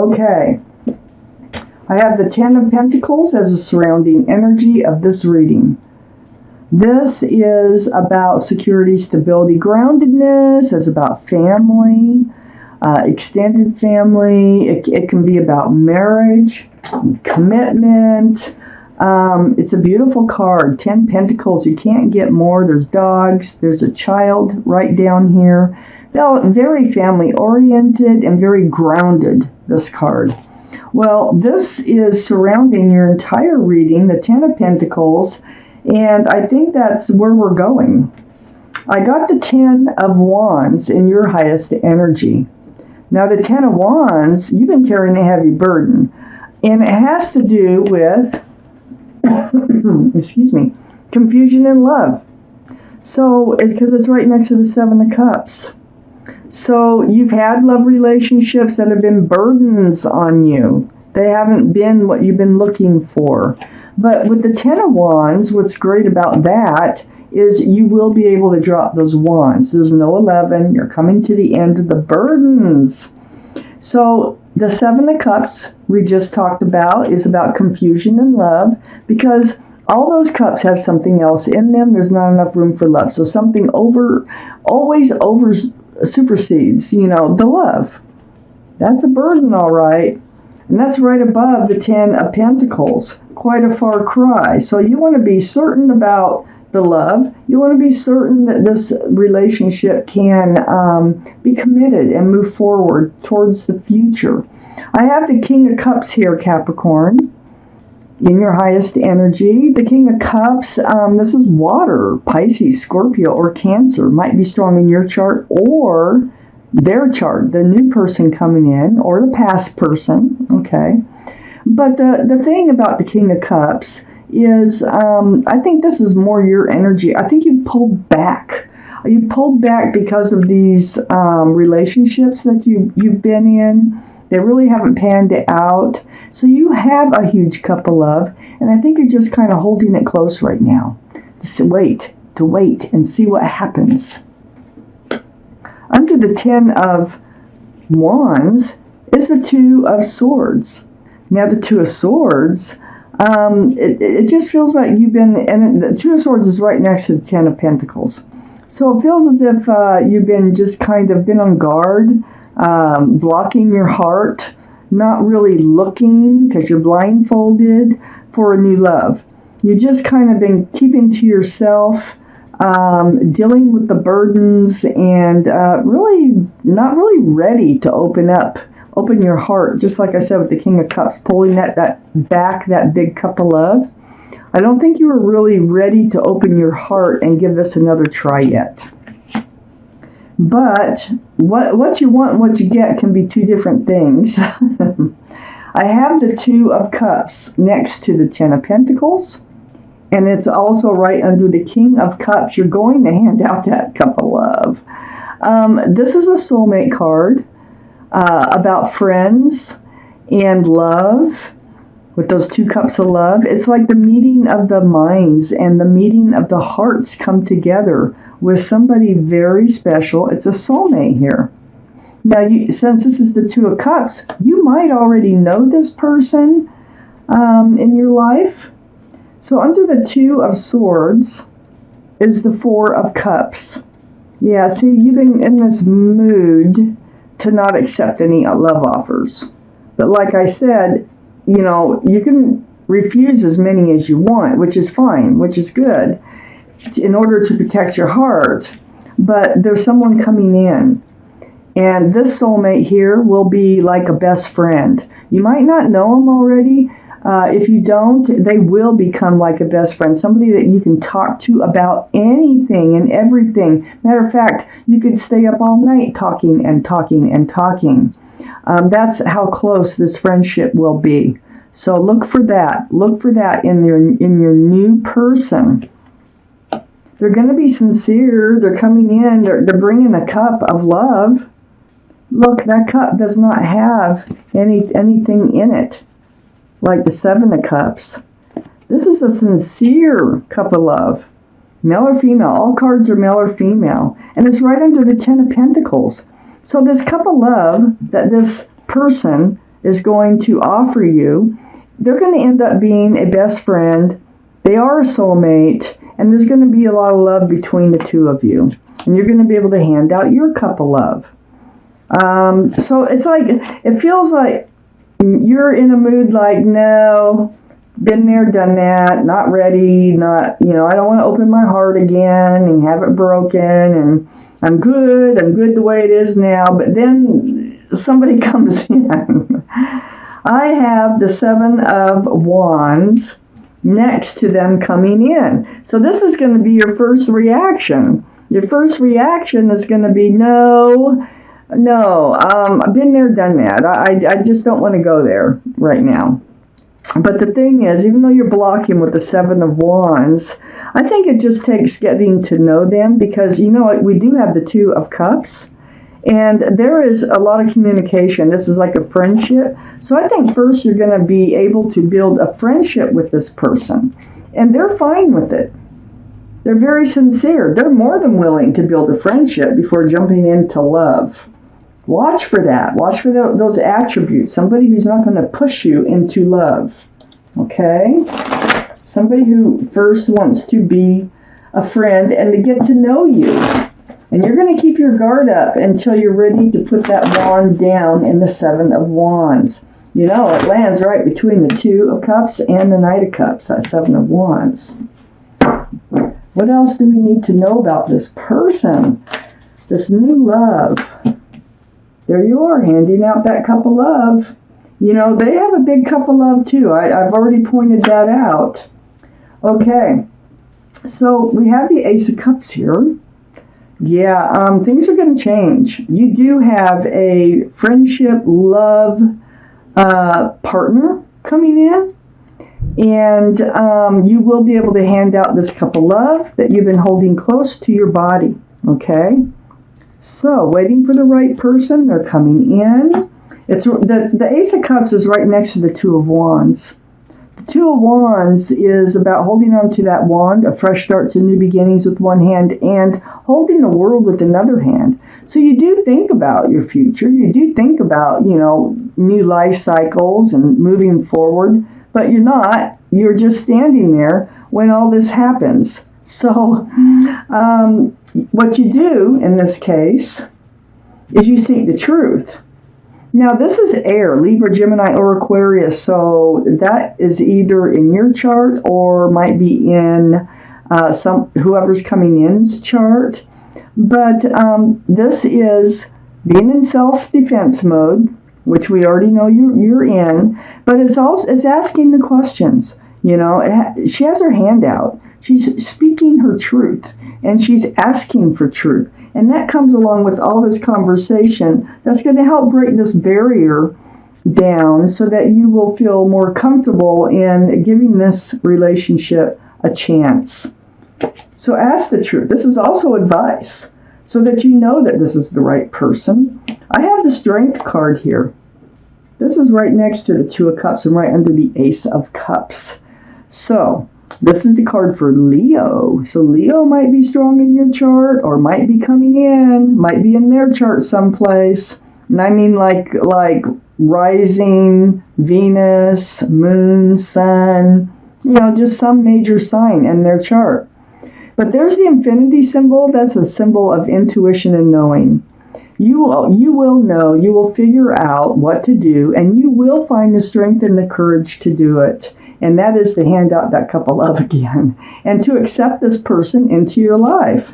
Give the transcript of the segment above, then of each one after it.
Okay. I have the Ten of Pentacles as a surrounding energy of this reading. This is about security, stability, groundedness. It's about family, extended family. It can be about marriage, commitment. It's a beautiful card. 10 Pentacles. You can't get more. There's dogs. There's a child right down here. Very family oriented and very grounded, this card. Well, this is surrounding your entire reading, the Ten of Pentacles, and I think that's where we're going. I got the 10 of Wands in your highest energy. Now, the 10 of Wands, you've been carrying a heavy burden, and it has to do with, excuse me, confusion in love. So, because it's right next to the Seven of Cups. So you've had love relationships that have been burdens on you. They haven't been what you've been looking for. But with the Ten of Wands, what's great about that is you will be able to drop those wands. There's no 11. You're coming to the end of the burdens. So the Seven of Cups we just talked about is about confusion in love, because all those cups have something else in them. There's not enough room for love. So something always supersedes, the love. That's a burden, all right. And that's right above the 10 of Pentacles. Quite a far cry. So you want to be certain about the love. You want to be certain that this relationship can be committed and move forward towards the future. I have the King of Cups here, Capricorn, in your highest energy. The King of Cups, this is water, Pisces, Scorpio, or Cancer. Might be strong in your chart or their chart, the new person coming in, or the past person, okay? But the thing about the King of Cups is, I think this is more your energy. I think you've pulled back. You pulled back because of these relationships that you've been in. They really haven't panned it out. So you have a huge cup of love, and I think you're just kind of holding it close right now. To wait and see what happens. Under the 10 of Wands is the Two of Swords. Now the Two of Swords, it just feels like you've been, and the Two of Swords is right next to the 10 of Pentacles. So it feels as if you've been just kind of been on guard, blocking your heart, not really looking because you're blindfolded for a new love. You just kind of been keeping to yourself, dealing with the burdens, and really not really ready to open your heart. Just like I said with the King of Cups, pulling that big cup of love. I don't think you were really ready to open your heart and give this another try yet. But what you want and what you get can be two different things. I have the Two of Cups next to the 10 of Pentacles, and it's also right under the King of Cups. You're going to hand out that cup of love. This is a soulmate card about friends and love. With those two cups of love, it's like the meeting of the minds and the meeting of the hearts come together with somebody very special. It's a soulmate here. Now, since this is the Two of Cups, you might already know this person in your life. So under the Two of Swords is the Four of Cups. Yeah, see, you've been in this mood to not accept any love offers. But like I said, you can refuse as many as you want, which is fine, which is good, in order to protect your heart. But there's someone coming in, and this soulmate here will be like a best friend. You might not know them already. If you don't, they will become like a best friend, somebody that you can talk to about anything and everything. Matter of fact, you could stay up all night talking and talking and talking. That's how close this friendship will be. So look for that. Look for that in your new person. They're going to be sincere. They're coming in. They're bringing a cup of love. Look, that cup does not have anything in it, like the Seven of Cups. This is a sincere cup of love. Male or female. All cards are male or female. And it's right under the 10 of Pentacles. So this cup of love that this person is going to offer you. They're going to end up being a best friend. They are a soulmate, and there's going to be a lot of love between the two of you. And you're going to be able to hand out your cup of love. So it's like, it feels like you're in a mood like, no, been there, done that, not ready, not, I don't want to open my heart again and have it broken, and I'm good the way it is now. But then somebody comes in. I have the Seven of Wands next to them coming in. So this is going to be your first reaction. Your first reaction is going to be, no, I've been there, done that. I just don't want to go there right now. But the thing is, even though you're blocking with the Seven of Wands, I think it just takes getting to know them, because, we do have the Two of Cups, and there is a lot of communication. This is like a friendship. So I think first you're going to be able to build a friendship with this person, and they're fine with it. They're very sincere. They're more than willing to build a friendship before jumping into love. Watch for that. Watch for those attributes. Somebody who's not going to push you into love. Okay? Somebody who first wants to be a friend and to get to know you. And you're going to keep your guard up until you're ready to put that wand down in the Seven of Wands. It lands right between the Two of Cups and the Knight of Cups, that Seven of Wands. What else do we need to know about this person? This new love. There you are, handing out that cup of love. They have a big cup of love too. I've already pointed that out. Okay, so we have the Ace of Cups here. Yeah, things are going to change. You do have a friendship, love partner coming in. And you will be able to hand out this cup of love that you've been holding close to your body. Okay? So, waiting for the right person. They're coming in. It's the Ace of Cups is right next to the Two of Wands. The Two of Wands is about holding on to that wand of fresh starts and new beginnings with one hand, and holding the world with another hand. So you do think about your future. You do think about, new life cycles and moving forward. But you're not. You're just standing there when all this happens. So what you do in this case is you seek the truth. Now, this is air, Libra, Gemini, or Aquarius. So that is either in your chart or might be in whoever's coming in's chart. But this is being in self-defense mode, which we already know you're in, but it's asking the questions. She has her hand out. She's speaking her truth, and she's asking for truth. And that comes along with all this conversation that's going to help break this barrier down so that you will feel more comfortable in giving this relationship a chance. So ask the truth. This is also advice, so that you know that this is the right person. I have the Strength card here. This is right next to the Two of Cups and right under the Ace of Cups. So, this is the card for Leo. So Leo might be strong in your chart, or might be coming in, might be in their chart someplace. And I mean like rising, Venus, moon, sun, just some major sign in their chart. But there's the infinity symbol. That's a symbol of intuition and knowing. You will know, you will figure out what to do, and you will find the strength and the courage to do it. And that is to hand out that cup of love again, and to accept this person into your life.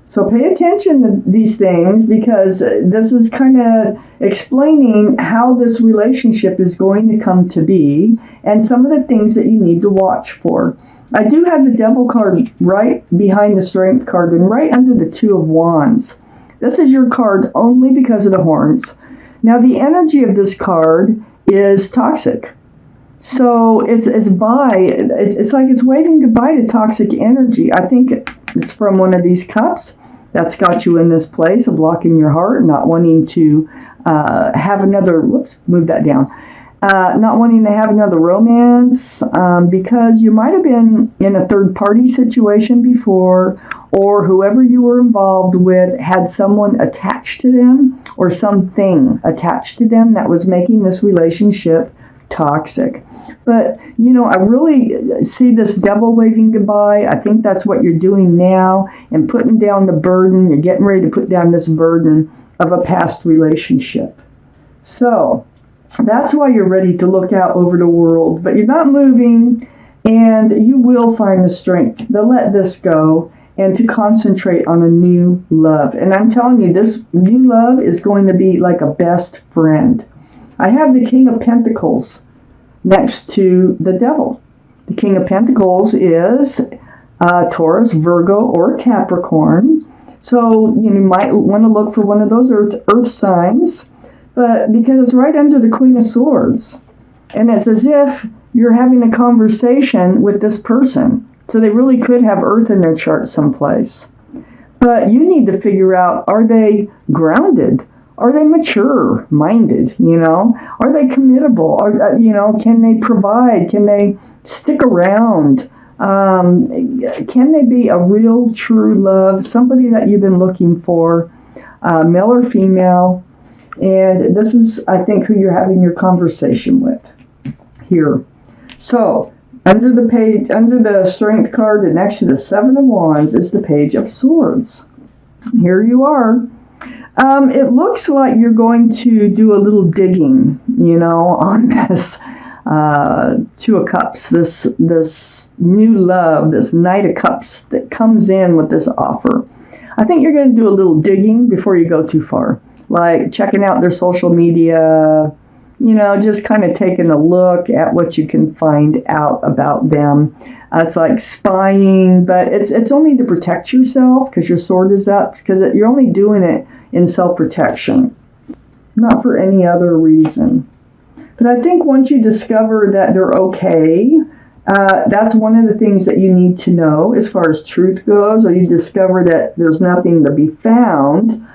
So pay attention to these things, because this is kind of explaining how this relationship is going to come to be, and some of the things that you need to watch for. I do have the Devil card right behind the Strength card and right under the Two of Wands. This is your card only because of the horns. Now, the energy of this card is toxic. So it's like it's waving goodbye to toxic energy. I think it's from one of these cups that's got you in this place of blocking your heart, not wanting to have another, move that down, not wanting to have another romance because you might have been in a third-party situation before, or whoever you were involved with had someone attached to them or something attached to them that was making this relationship toxic. But, I really see this devil waving goodbye. I think that's what you're doing now, and putting down the burden. You're getting ready to put down this burden of a past relationship. So, that's why you're ready to look out over the world, but you're not moving, and you will find the strength to let this go and to concentrate on a new love. And I'm telling you, this new love is going to be like a best friend. I have the King of Pentacles next to the Devil. The King of Pentacles is Taurus, Virgo, or Capricorn. So you might want to look for one of those earth signs. But because it's right under the Queen of Swords, and it's as if you're having a conversation with this person. So they really could have Earth in their chart someplace. But you need to figure out, are they grounded? Are they mature-minded, Are they committable? Can they provide? Can they stick around? Can they be a real, true love? Somebody that you've been looking for, male or female. And this is, I think, who you're having your conversation with here. So, under the Strength card and next to the Seven of Wands is the Page of Swords. Here you are. It looks like you're going to do a little digging, on this Two of Cups, this new love, this Knight of Cups that comes in with this offer. I think you're going to do a little digging before you go too far. Like checking out their social media, just kind of taking a look at what you can find out about them. It's like spying, but it's only to protect yourself because your sword is up, because you're only doing it in self-protection, not for any other reason. But I think once you discover that they're okay, that's one of the things that you need to know as far as truth goes, or you discover that there's nothing to be found.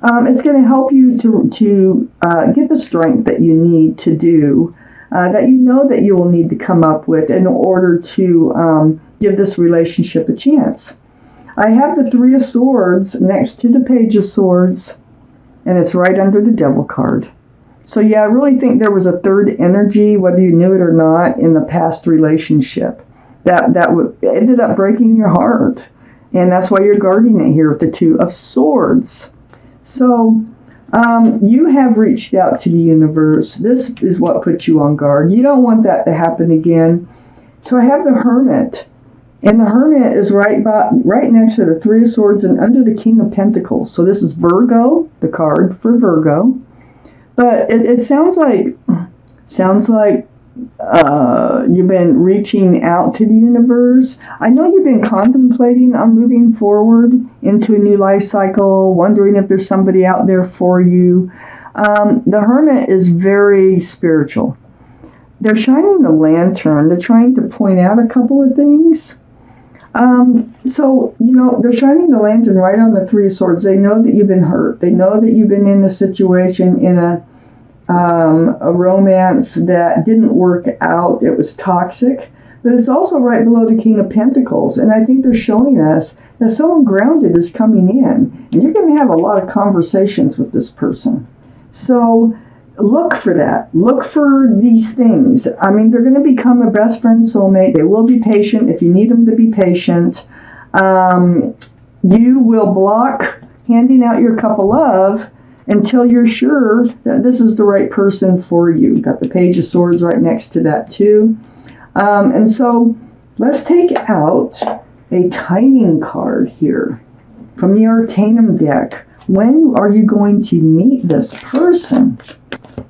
It's going to help you to get the strength that you need to do, that that you will need to come up with in order to give this relationship a chance. I have the Three of Swords next to the Page of Swords, and it's right under the Devil card. So yeah, I really think there was a third energy, whether you knew it or not, in the past relationship that ended up breaking your heart. And that's why you're guarding it here with the Two of Swords. So, you have reached out to the universe. This is what puts you on guard. You don't want that to happen again. So I have the Hermit. And the Hermit is right next to the Three of Swords and under the King of Pentacles. So this is Virgo, the card for Virgo. But it sounds like you've been reaching out to the universe. I know you've been contemplating on moving forward into a new life cycle, wondering if there's somebody out there for you. The Hermit is very spiritual. They're shining the lantern. They're trying to point out a couple of things. So, they're shining the lantern right on the Three of Swords. They know that you've been hurt. They know that you've been in a situation, in a romance that didn't work out. It was toxic. But it's also right below the King of Pentacles. And I think they're showing us that someone grounded is coming in. And you're going to have a lot of conversations with this person. So look for that. Look for these things. I mean, they're going to become a best friend, soulmate. They will be patient if you need them to be patient. You will block handing out your cup of love until you're sure that this is the right person for you. You've got the Page of Swords right next to that too. And so let's take out a timing card here from the Arcanum deck. When are you going to meet this person?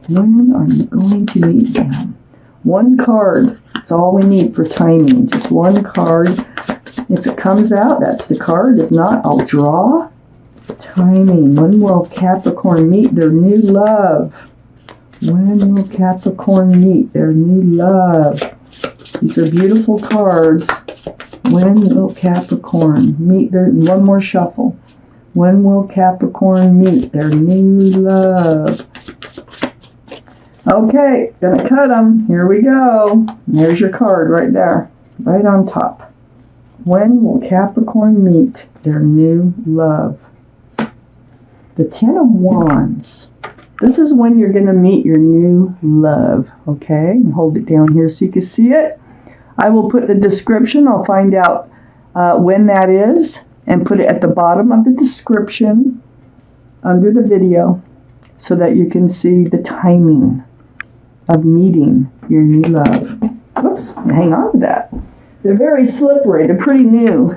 When are you going to meet them? One card. That's all we need for timing. Just one card. If it comes out, that's the card. If not, I'll draw. Timing. When will Capricorn meet their new love? When will Capricorn meet their new love? These are beautiful cards. When will Capricorn meet their... One more shuffle. When will Capricorn meet their new love? Okay, gonna cut them. Here we go. There's your card right there, right on top. When will Capricorn meet their new love? The Ten of Wands. This is when you're gonna meet your new love. Okay, hold it down here so you can see it. I will put the description. I'll find out when that is and put it at the bottom of the description under the video so that you can see the timing of meeting your new love. Whoops, hang on to that. They're very slippery. They're pretty new.